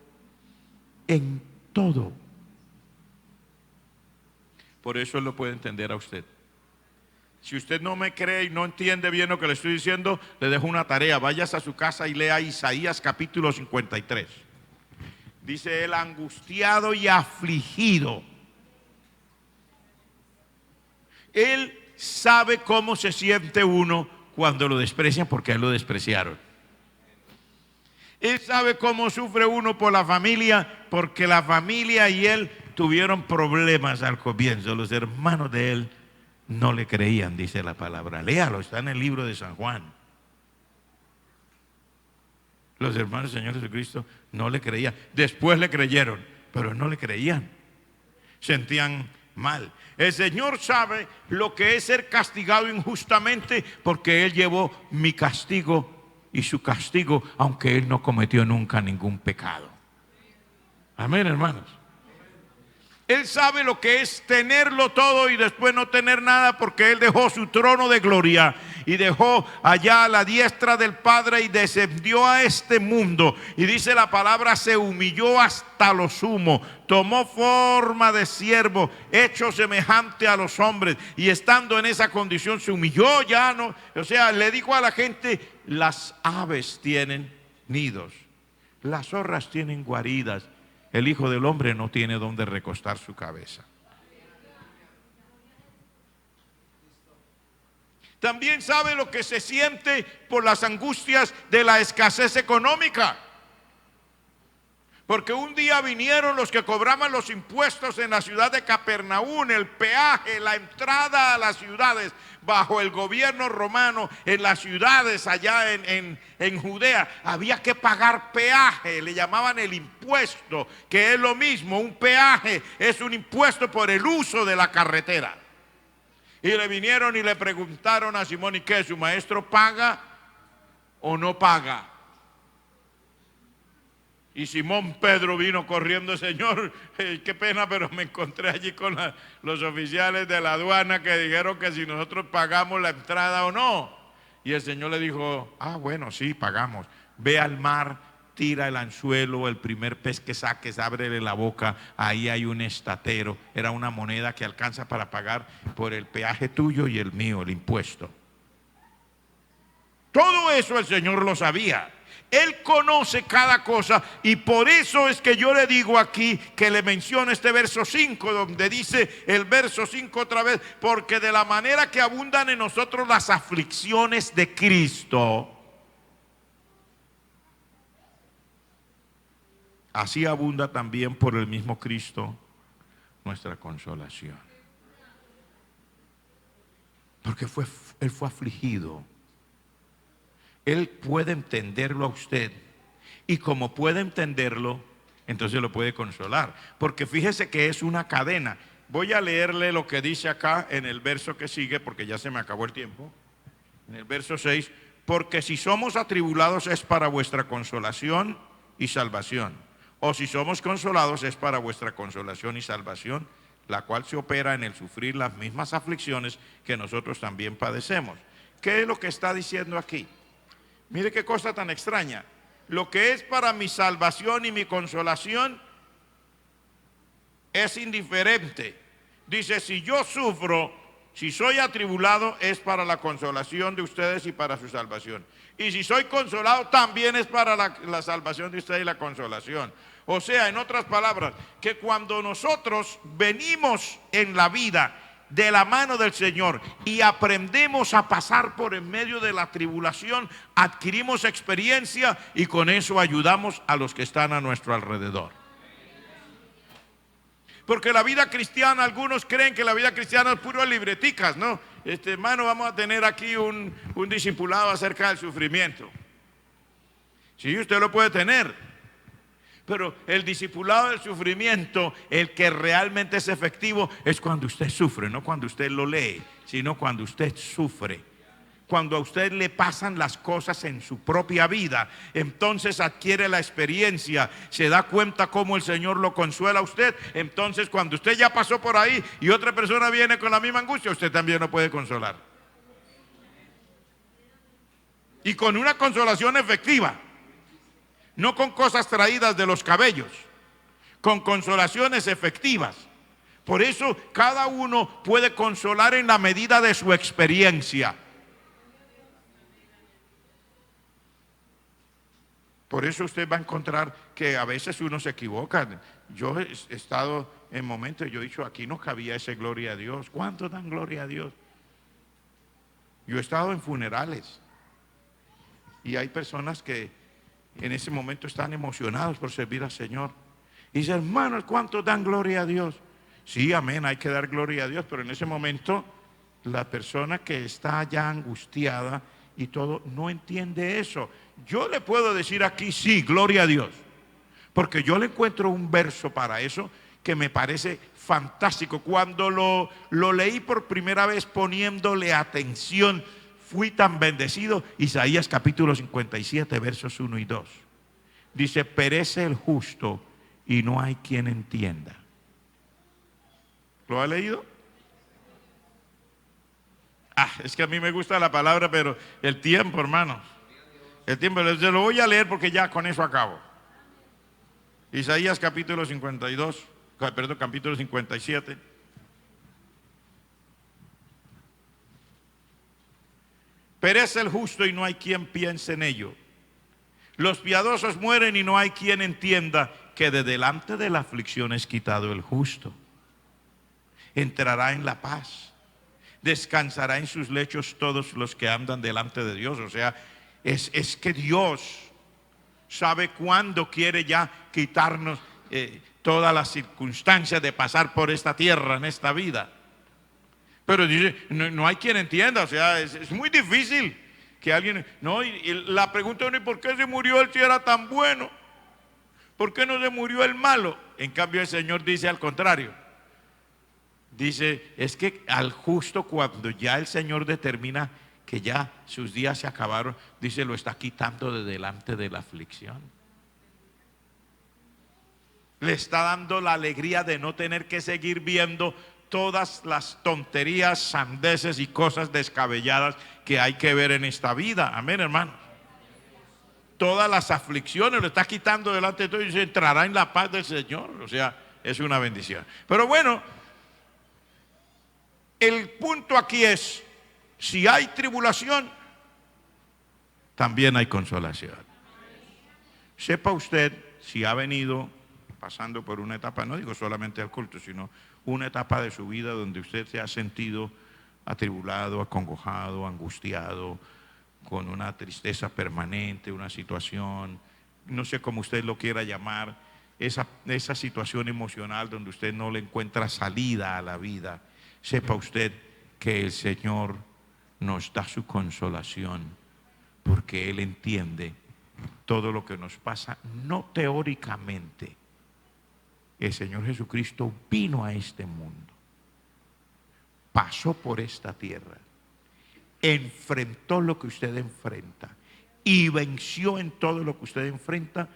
en todo. Por eso Él lo puede entender a usted. Si usted no me cree y no entiende bien lo que le estoy diciendo, le dejo una tarea. Váyase a su casa y lea Isaías capítulo 53. Dice Él, angustiado y afligido. Él sabe cómo se siente uno cuando lo desprecian, porque a Él lo despreciaron. Él sabe cómo sufre uno por la familia, porque la familia y él tuvieron problemas al comienzo. Los hermanos de él no le creían, dice la palabra. Léalo, está en el libro de San Juan. Los hermanos del Señor Jesucristo no le creían. Después le creyeron, pero no le creían. Sentían mal. El Señor sabe lo que es ser castigado injustamente, porque Él llevó mi castigo y su castigo, aunque Él no cometió nunca ningún pecado. Amén, hermanos. Él sabe lo que es tenerlo todo y después no tener nada, porque Él dejó su trono de gloria y dejó allá a la diestra del Padre y descendió a este mundo. Y dice la palabra, se humilló hasta lo sumo, tomó forma de siervo, hecho semejante a los hombres, y estando en esa condición se humilló, ya no, o sea, le dijo a la gente: las aves tienen nidos, las zorras tienen guaridas, el Hijo del Hombre no tiene donde recostar su cabeza. También sabe lo que se siente por las angustias de la escasez económica. Porque un día vinieron los que cobraban los impuestos en la ciudad de Capernaum, el peaje, la entrada a las ciudades bajo el gobierno romano. En las ciudades allá en Judea había que pagar peaje, le llamaban el impuesto, que es lo mismo. Un peaje es un impuesto por el uso de la carretera. Y le vinieron y le preguntaron a Simón: ¿y qué? ¿Su maestro paga o no paga? Y Simón Pedro vino corriendo: Señor, qué pena, pero me encontré allí con los oficiales de la aduana que dijeron que si nosotros pagamos la entrada o no. Y el Señor le dijo: bueno, sí, pagamos. Ve al mar, tira el anzuelo, el primer pez que saques, ábrele la boca, ahí hay un estatero. Era una moneda que alcanza para pagar por el peaje tuyo y el mío, el impuesto. Todo eso el Señor lo sabía. Él conoce cada cosa, y por eso es que yo le digo aquí que le menciono este verso 5, donde dice el verso 5 otra vez: porque de la manera que abundan en nosotros las aflicciones de Cristo, así abunda también por el mismo Cristo nuestra consolación. Porque Él fue afligido. Él puede entenderlo a usted, y como puede entenderlo, entonces lo puede consolar. Porque fíjese que es una cadena. Voy a leerle lo que dice acá en el verso que sigue, porque ya se me acabó el tiempo. En el verso 6: porque si somos atribulados es para vuestra consolación y salvación, o si somos consolados es para vuestra consolación y salvación, la cual se opera en el sufrir las mismas aflicciones que nosotros también padecemos. ¿Qué es lo que está diciendo aquí? Mire qué cosa tan extraña. Lo que es para mi salvación y mi consolación es indiferente. Dice: si yo sufro, si soy atribulado, es para la consolación de ustedes y para su salvación. Y si soy consolado, también es para la salvación de ustedes y la consolación. O sea, en otras palabras, que cuando nosotros venimos en la vida de la mano del Señor y aprendemos a pasar por en medio de la tribulación, adquirimos experiencia, y con eso ayudamos a los que están a nuestro alrededor. Porque la vida cristiana, algunos creen que la vida cristiana es puro libreticas, ¿no? Hermano, vamos a tener aquí un discipulado acerca del sufrimiento. Sí, usted lo puede tener. Pero el discipulado del sufrimiento, el que realmente es efectivo, es cuando usted sufre, no cuando usted lo lee, sino cuando usted sufre. Cuando a usted le pasan las cosas en su propia vida, entonces adquiere la experiencia, se da cuenta cómo el Señor lo consuela a usted. Entonces, cuando usted ya pasó por ahí y otra persona viene con la misma angustia, usted también lo puede consolar. Y con una consolación efectiva. No con cosas traídas de los cabellos, con consolaciones efectivas. Por eso cada uno puede consolar en la medida de su experiencia. Por eso usted va a encontrar que a veces uno se equivoca. Yo he estado en momentos, yo he dicho: aquí no cabía ese gloria a Dios. ¿Cuántos dan gloria a Dios? Yo he estado en funerales y hay personas que en ese momento están emocionados por servir al Señor. Y dice: hermanos, ¿cuántos dan gloria a Dios? Sí, amén, hay que dar gloria a Dios, pero en ese momento la persona que está ya angustiada y todo, no entiende eso. Yo le puedo decir aquí, sí, gloria a Dios, porque yo le encuentro un verso para eso que me parece fantástico. Cuando lo leí por primera vez poniéndole atención, fui tan bendecido. Isaías capítulo 57, versos 1 y 2. Dice: perece el justo y no hay quien entienda. ¿Lo ha leído? Es que a mí me gusta la palabra, pero el tiempo, hermanos. El tiempo, yo lo voy a leer porque ya con eso acabo. Isaías capítulo 52, perdón, capítulo 57. Perece el justo y no hay quien piense en ello. Los piadosos mueren y no hay quien entienda que de delante de la aflicción es quitado el justo. Entrará en la paz, descansará en sus lechos todos los que andan delante de Dios. O sea, es que Dios sabe cuándo quiere ya quitarnos todas las circunstancias de pasar por esta tierra, en esta vida. Pero dice, no hay quien entienda. O sea, es muy difícil que alguien... No, y la pregunta es: ¿por qué se murió él si era tan bueno? ¿Por qué no se murió el malo? En cambio el Señor dice al contrario. Dice, es que al justo, cuando ya el Señor determina que ya sus días se acabaron, dice, lo está quitando de delante de la aflicción. Le está dando la alegría de no tener que seguir viendo todas las tonterías, sandeces y cosas descabelladas que hay que ver en esta vida. Amén, hermanos. Todas las aflicciones lo está quitando delante de todo y dice, entrará en la paz del Señor. O sea, es una bendición. Pero bueno, el punto aquí es, si hay tribulación, también hay consolación. Sepa usted, si ha venido pasando por una etapa, no digo solamente al culto, sino una etapa de su vida donde usted se ha sentido atribulado, acongojado, angustiado, con una tristeza permanente, una situación, no sé cómo usted lo quiera llamar, esa situación emocional donde usted no le encuentra salida a la vida. Sepa usted que el Señor nos da su consolación, porque Él entiende todo lo que nos pasa, no teóricamente. El Señor Jesucristo vino a este mundo, pasó por esta tierra, enfrentó lo que usted enfrenta y venció en todo lo que usted enfrenta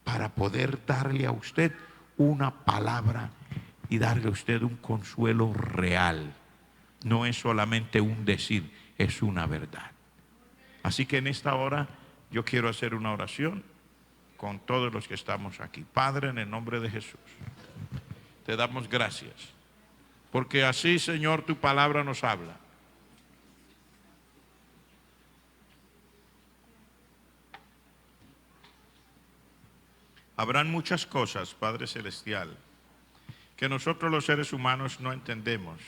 para poder darle a usted una palabra y darle a usted un consuelo real. No es solamente un decir, es una verdad. Así que en esta hora yo quiero hacer una oración con todos los que estamos aquí. Padre, en el nombre de Jesús, te damos gracias, porque así, Señor, tu palabra nos habla. Habrán muchas cosas, Padre Celestial, que nosotros los seres humanos no entendemos,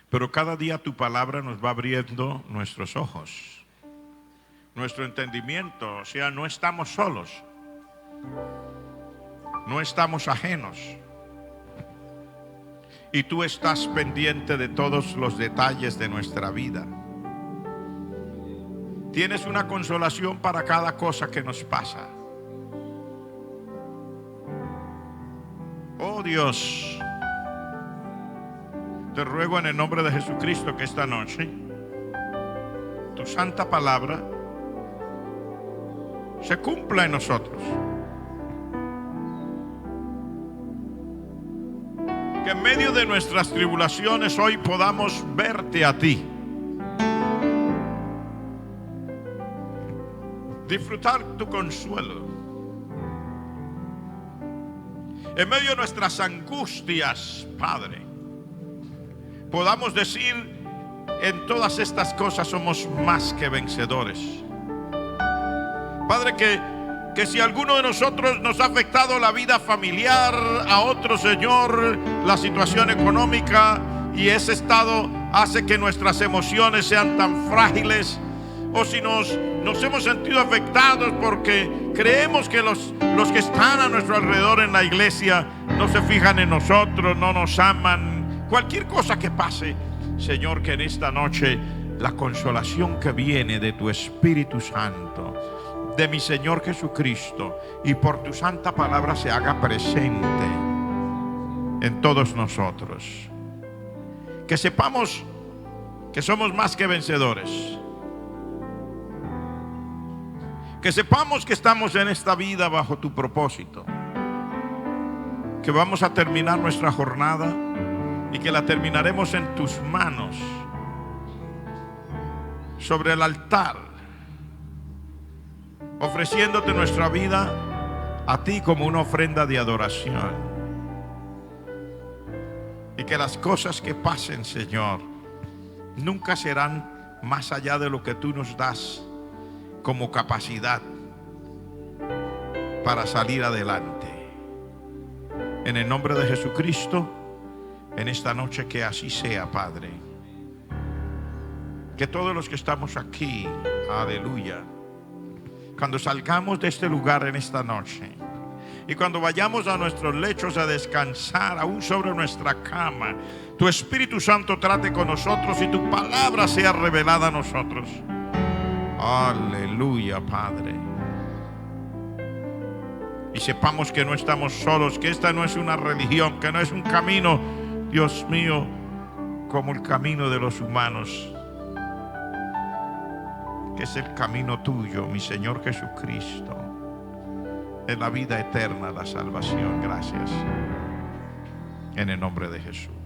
pero cada día tu palabra nos va abriendo nuestros ojos, nuestro entendimiento. O sea, no estamos solos, no estamos ajenos, y tú estás pendiente de todos los detalles de nuestra vida. Tienes una consolación para cada cosa que nos pasa. Oh Dios, te ruego en el nombre de Jesucristo que esta noche tu santa palabra se cumpla en nosotros. Que en medio de nuestras tribulaciones hoy podamos verte a ti, disfrutar tu consuelo. En medio de nuestras angustias, Padre, podamos decir, en todas estas cosas somos más que vencedores. Padre, que si alguno de nosotros nos ha afectado la vida familiar, a otro, Señor, la situación económica, y ese estado hace que nuestras emociones sean tan frágiles, o si nos hemos sentido afectados porque creemos que los que están a nuestro alrededor en la iglesia no se fijan en nosotros, no nos aman, Cualquier cosa que pase, Señor, que en esta noche la consolación que viene de tu Espíritu Santo, de mi Señor Jesucristo, y por tu santa palabra se haga presente en todos nosotros. Que sepamos que somos más que vencedores. Que sepamos que estamos en esta vida bajo tu propósito. Que vamos a terminar nuestra jornada y que la terminaremos en tus manos, sobre el altar, ofreciéndote nuestra vida a ti como una ofrenda de adoración. Y que las cosas que pasen, Señor, nunca serán más allá de lo que tú nos das como capacidad para salir adelante. En el nombre de Jesucristo, en esta noche que así sea, Padre. Que todos los que estamos aquí, aleluya, cuando salgamos de este lugar en esta noche y cuando vayamos a nuestros lechos a descansar, aún sobre nuestra cama, tu Espíritu Santo trate con nosotros y tu palabra sea revelada a nosotros. Aleluya, Padre. Y sepamos que no estamos solos, que esta no es una religión, que no es un camino, Dios mío, como el camino de los humanos, que es el camino tuyo, mi Señor Jesucristo, en la vida eterna, la salvación. Gracias, en el nombre de Jesús.